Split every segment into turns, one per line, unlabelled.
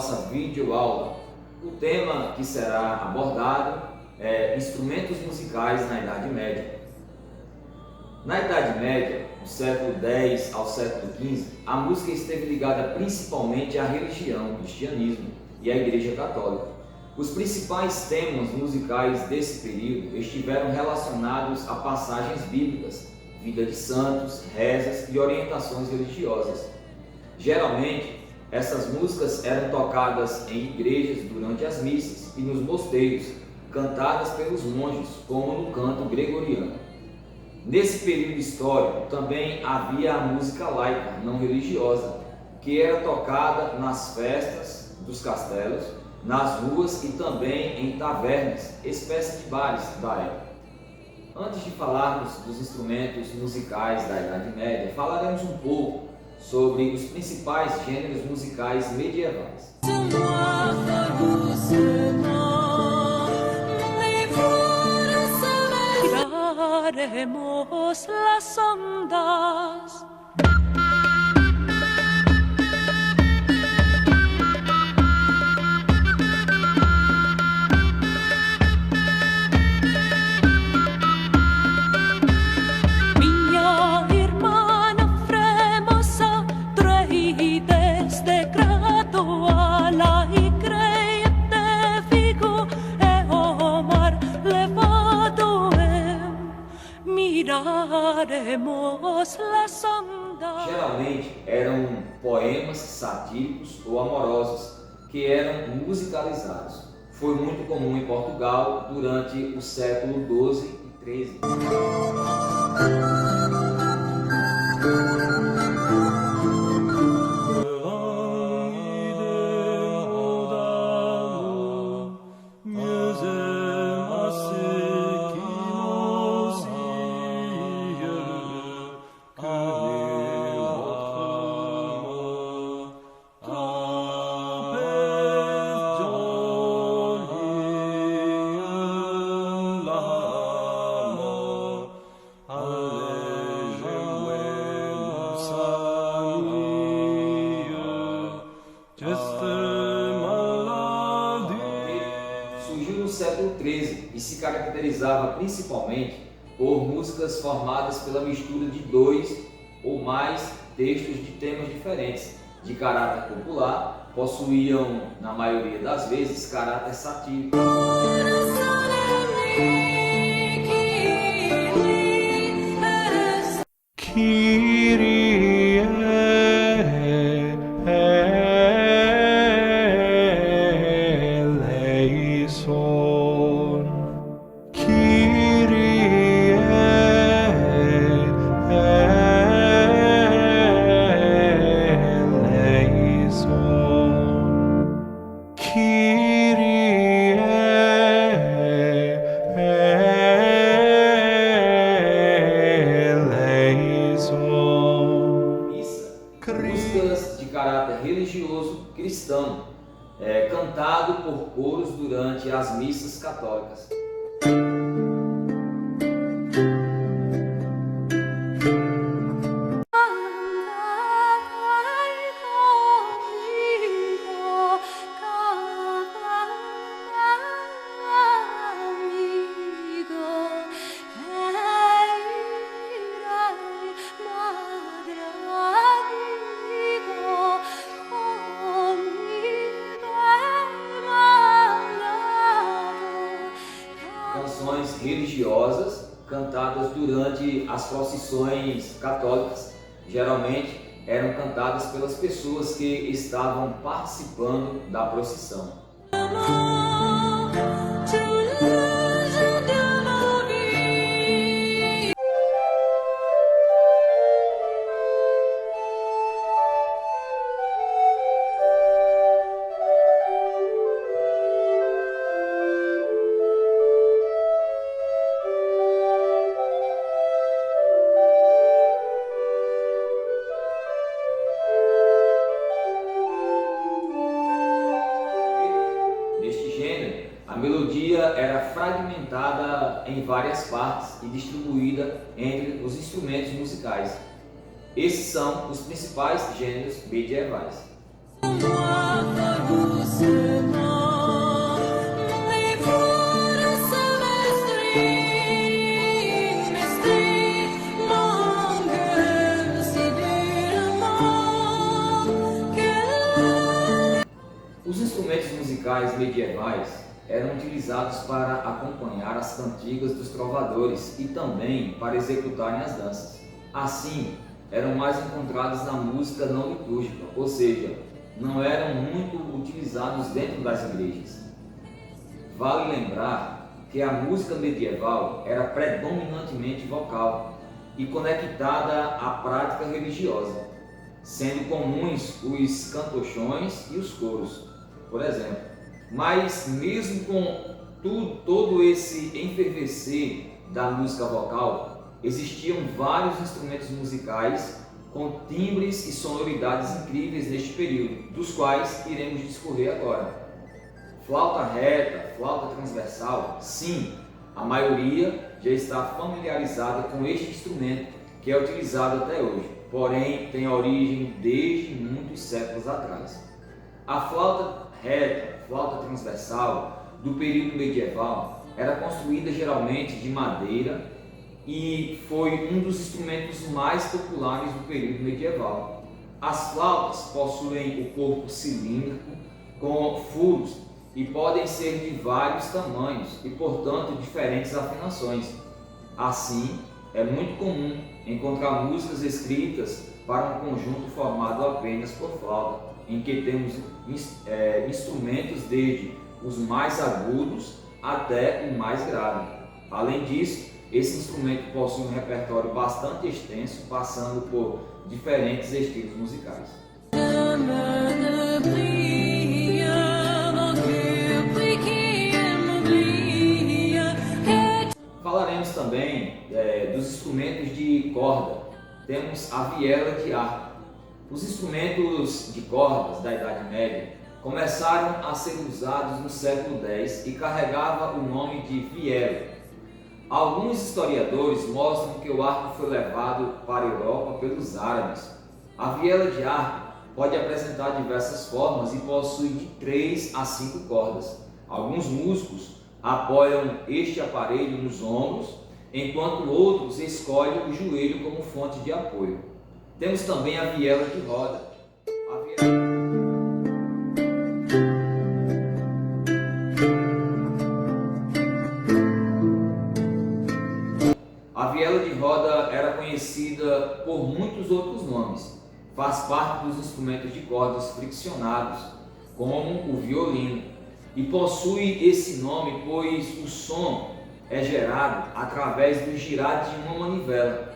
nossa videoaula. O tema que será abordado é instrumentos musicais na Idade Média. Na Idade Média, do século X ao século XV, a música esteve ligada principalmente à religião, ao cristianismo e à Igreja Católica. Os principais temas musicais desse período estiveram relacionados a passagens bíblicas, vida de santos, rezas e orientações religiosas. Geralmente, essas músicas eram tocadas em igrejas durante as missas e nos mosteiros, cantadas pelos monges, como no canto gregoriano. Nesse período histórico também havia a música laica, não religiosa, que era tocada nas festas dos castelos, nas ruas e também em tavernas, espécies de bares da época. Antes de falarmos dos instrumentos musicais da Idade Média, falaremos um pouco sobre os principais gêneros musicais medievais.
Tiraremos las ondas.
Geralmente eram poemas satíricos ou amorosos que eram musicalizados. Foi muito comum em Portugal durante o século XII e XIII. Surgiu no século XIII e se caracterizava principalmente por músicas formadas pela mistura de dois ou mais textos de temas diferentes, de caráter popular, possuíam, na maioria das vezes, caráter satírico. Músicas de caráter religioso cristão, cantado por coros durante as missas católicas. Canções religiosas cantadas durante as procissões católicas. Geralmente eram cantadas pelas pessoas que estavam participando da procissão. A melodia era fragmentada em várias partes e distribuída entre os instrumentos musicais. Esses são os principais gêneros medievais.
mes forces m'estreint, mon cœur si durement que
Os instrumentos musicais medievais eram utilizados para acompanhar as cantigas dos trovadores e também para executarem as danças. Assim, eram mais encontrados na música não litúrgica, ou seja, não eram muito utilizados dentro das igrejas. Vale lembrar que a música medieval era predominantemente vocal e conectada à prática religiosa, sendo comuns os cantochões e os coros, por exemplo. Mas mesmo com todo esse enfervescer da música vocal, existiam vários instrumentos musicais com timbres e sonoridades incríveis neste período, dos quais iremos discorrer agora. Flauta reta, flauta transversal, sim, a maioria já está familiarizada com este instrumento que é utilizado até hoje, porém tem origem desde muitos séculos atrás. A flauta reta, flauta transversal do período medieval era construída geralmente de madeira e foi um dos instrumentos mais populares do período medieval. As flautas possuem o corpo cilíndrico com furos e podem ser de vários tamanhos e, portanto, diferentes afinações. Assim, é muito comum encontrar músicas escritas para um conjunto formado apenas por flauta, em que temos instrumentos desde os mais agudos até o mais grave. Além disso, esse instrumento possui um repertório bastante extenso, passando por diferentes estilos musicais. Falaremos também dos instrumentos de corda. Temos a viela de arco. Os instrumentos de cordas da Idade Média começaram a ser usados no século X e carregava o nome de viela. Alguns historiadores mostram que o arco foi levado para a Europa pelos árabes. A viela de arco pode apresentar diversas formas e possui de 3 a 5 cordas. Alguns músicos apoiam este aparelho nos ombros, enquanto outros escolhem o joelho como fonte de apoio. Temos também a viela de roda. A viela de roda era conhecida por muitos outros nomes. Faz parte dos instrumentos de cordas friccionados, como o violino, e possui esse nome pois o som é gerado através do girar de uma manivela.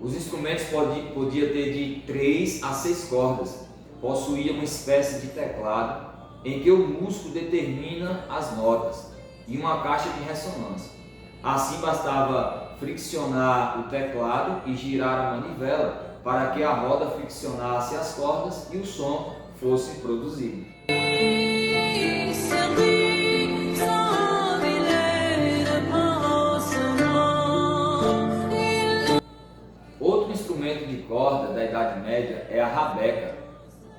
Os instrumentos podiam ter de 3 a 6 cordas, possuía uma espécie de teclado em que o músico determina as notas e uma caixa de ressonância. Assim bastava friccionar o teclado e girar a manivela para que a roda friccionasse as cordas e o som fosse produzido. Outro instrumento de corda da Idade Média é a rabeca.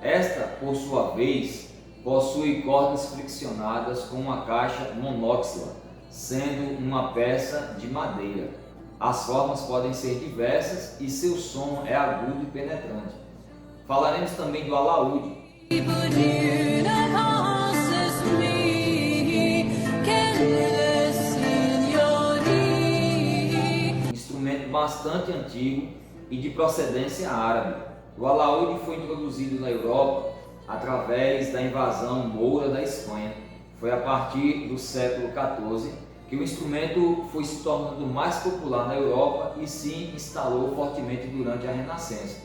Esta, por sua vez, possui cordas friccionadas com uma caixa monóxila, sendo uma peça de madeira. As formas podem ser diversas e seu som é agudo e penetrante. Falaremos também do alaúde. Instrumento bastante antigo e de procedência árabe. O alaúde foi introduzido na Europa através da invasão moura da Espanha. Foi a partir do século XIV que o instrumento foi se tornando mais popular na Europa e se instalou fortemente durante a Renascença.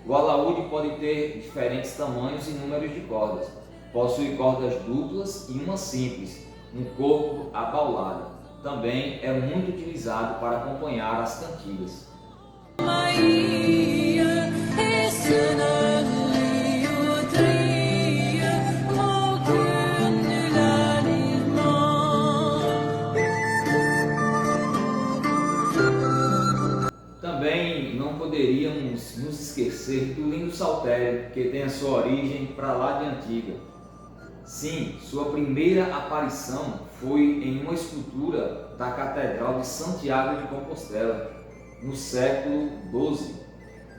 O alaúde pode ter diferentes tamanhos e números de cordas. Possui cordas duplas e uma simples, um corpo abaulado. Também é muito utilizado para acompanhar as cantigas. Também não poderíamos nos esquecer do lindo saltério, que tem a sua origem para lá de antiga. Sim, sua primeira aparição foi em uma escultura da Catedral de Santiago de Compostela, no século XII.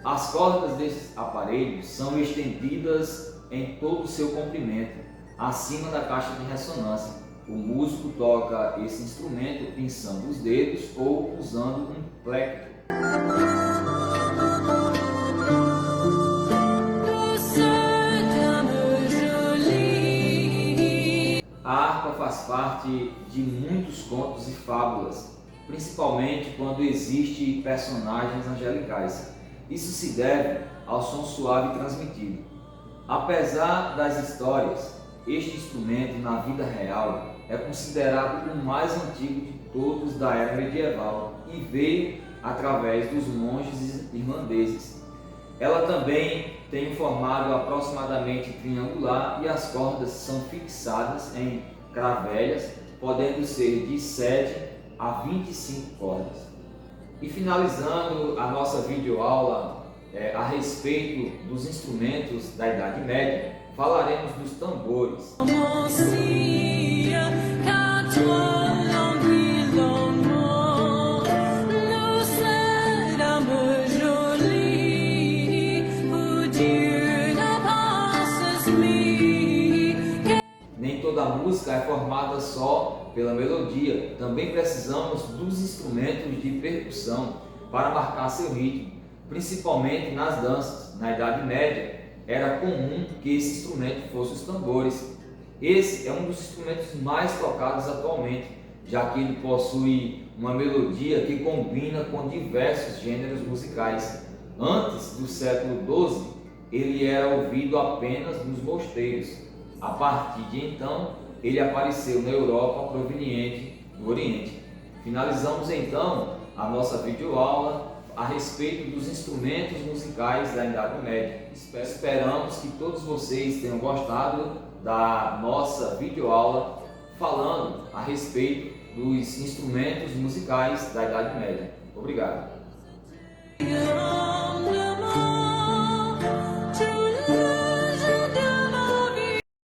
As cordas desses aparelhos são estendidas em todo o seu comprimento, acima da caixa de ressonância. O músico toca esse instrumento pinçando os dedos ou usando um plectro. A harpa faz parte de muitos contos e fábulas, principalmente quando existem personagens angelicais. Isso se deve ao som suave transmitido. Apesar das histórias, este instrumento na vida real é considerado o mais antigo de todos da era medieval e veio através dos monges irlandeses. Ela também tem um formato aproximadamente triangular e as cordas são fixadas em cravelhas, podendo ser de 7 a 25 cordas. E finalizando a nossa videoaula a respeito dos instrumentos da Idade Média, falaremos dos tambores. Nem toda música é formada só pela melodia, também precisamos dos instrumentos de percussão para marcar seu ritmo, principalmente nas danças. Na Idade Média, era comum que esse instrumento fosse os tambores. Esse é um dos instrumentos mais tocados atualmente, já que ele possui uma melodia que combina com diversos gêneros musicais. Antes do século XII, ele era ouvido apenas nos mosteiros. A partir de então, ele apareceu na Europa proveniente do Oriente. Finalizamos então a nossa videoaula a respeito dos instrumentos musicais da Idade Média. Esperamos que todos vocês tenham gostado da nossa videoaula falando a respeito dos instrumentos musicais da Idade Média. Obrigado.